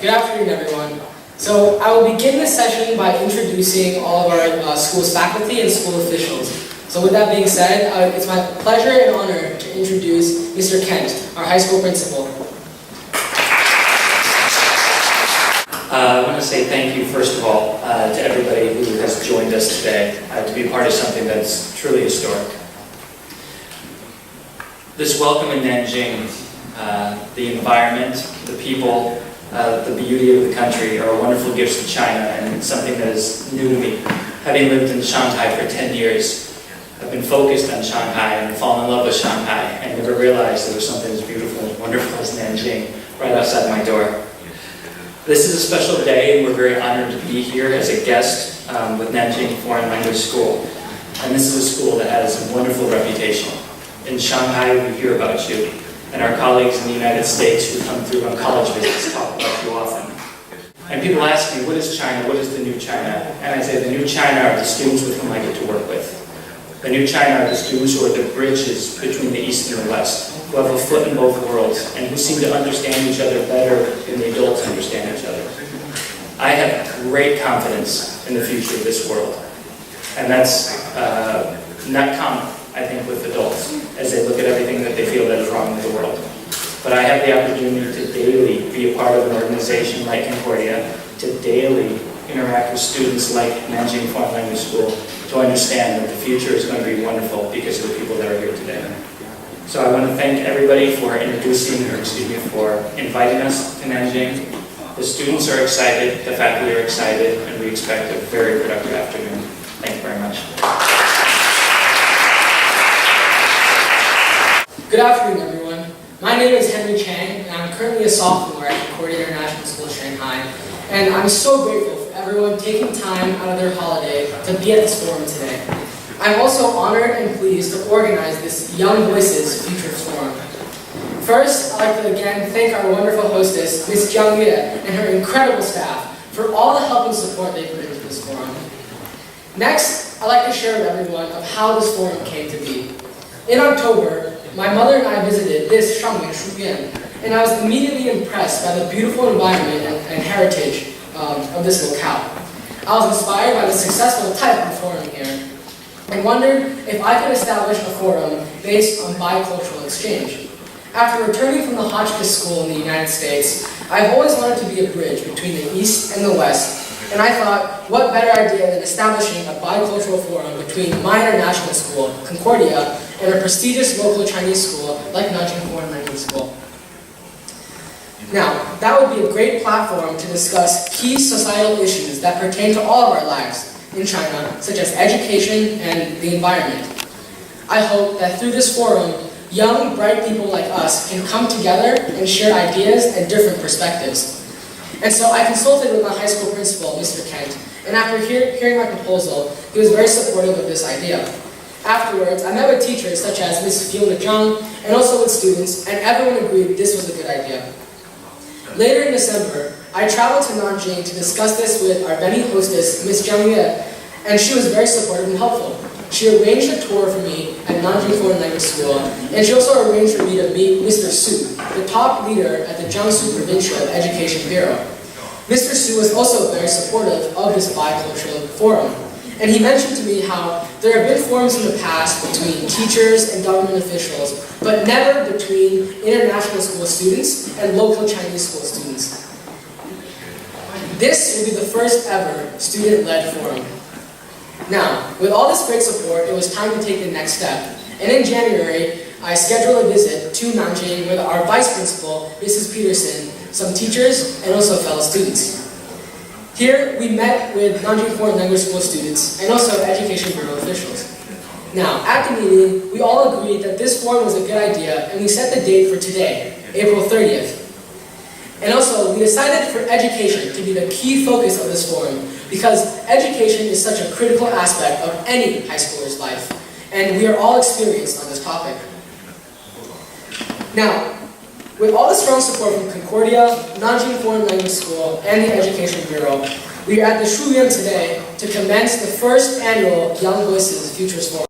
Good afternoon, everyone. So I will begin this session by introducing all of our school's faculty and school officials. So with that being said, it's my pleasure and honor to introduce Mr. Kent, our high school principal. I want to say thank you, first of all, to everybody who has joined us today to be a part of something that's truly historic. This welcome in Nanjing, the environment, the people, the beauty of the country are wonderful gifts to China, and it's something that is new to me. Having lived in Shanghai for 10 years, I've been focused on Shanghai and fallen in love with Shanghai and never realized there was something as beautiful and wonderful as Nanjing right outside my door. This is a special day, and we're very honored to be here as a guest with Nanjing Foreign Language School. And this is a school that has a wonderful reputation. In Shanghai, we hear about you, and our colleagues in the United States who come through on college visits talk about you often. And people ask me, what is China? What is the new China? And I say the new China are the students with whom I get to work with. The new China are the students who are the bridges between the East and the West, who have a foot in both worlds, and who seem to understand each other better than the adults understand each other. I have great confidence in the future of this world. And that's not common, I think, with adults, as they look at everything that they feel that is wrong with the world. But I have the opportunity to daily be a part of an organization like Concordia, to daily interact with students like Nanjing Foreign Language School, to understand that the future is going to be wonderful because of the people that are here today. So I want to thank everybody for for inviting us to Nanjing. The students are excited, the faculty are excited, and we expect a very productive afternoon. Thank you very much. Good afternoon, everyone. My name is Henry Chang, and I'm currently a sophomore at Concordia International School, Shanghai. And I'm so grateful for everyone taking time out of their holiday to be at this forum today. I'm also honored and pleased to organize this Young Voices Future Forum. First, I'd like to again thank our wonderful hostess, Ms. Jiang Yue, and her incredible staff for all the help and support they put into this forum. Next, I'd like to share with everyone of how this forum came to be. In October, my mother and I visited this Shangming Shuyuan, and I was immediately impressed by the beautiful environment and heritage of this locale. I was inspired by the successful type of forum here, and wondered if I could establish a forum based on bicultural exchange. After returning from the Hotchkiss School in the United States, I've always wanted to be a bridge between the East and the West, and I thought, what better idea than establishing a bicultural forum between my international school, Concordia, and a prestigious local Chinese school like Nanjing Foreign Language School. Now, that would be a great platform to discuss key societal issues that pertain to all of our lives in China, such as education and the environment. I hope that through this forum, young, bright people like us can come together and share ideas and different perspectives. And so I consulted with my high school principal, Mr. Kent, and after hearing my proposal, he was very supportive of this idea. Afterwards, I met with teachers such as Ms. Fiona Zhang and also with students, and everyone agreed this was a good idea. Later in December, I traveled to Nanjing to discuss this with our many hostess, Ms. Jiang Yue, and she was very supportive and helpful. She arranged a tour for me at Nanjing Foreign Language School, and she also arranged for me to meet Mr. Su, the top leader at the Jiangsu Provincial Education Bureau. Mr. Su was also very supportive of this bicultural forum, and he mentioned to me how there have been forums in the past between teachers and government officials, but never between international school students and local Chinese school students. This will be the first ever student-led forum. Now, with all this great support, it was time to take the next step. And in January, I scheduled a visit to Nanjing with our vice principal, Mrs. Peterson, some teachers, and also fellow students. Here, we met with Nanjing Foreign Language School students and also Education Bureau officials. Now, at the meeting, we all agreed that this forum was a good idea, and we set the date for today, April 30th. And also, we decided for education to be the key focus of this forum, because education is such a critical aspect of any high schooler's life, and we are all experienced on this topic. Now, with all the strong support from Concordia, Nanjing Foreign Language School, and the Education Bureau, we are at the Shuyuan today to commence the first annual Young Voices Futures Forum.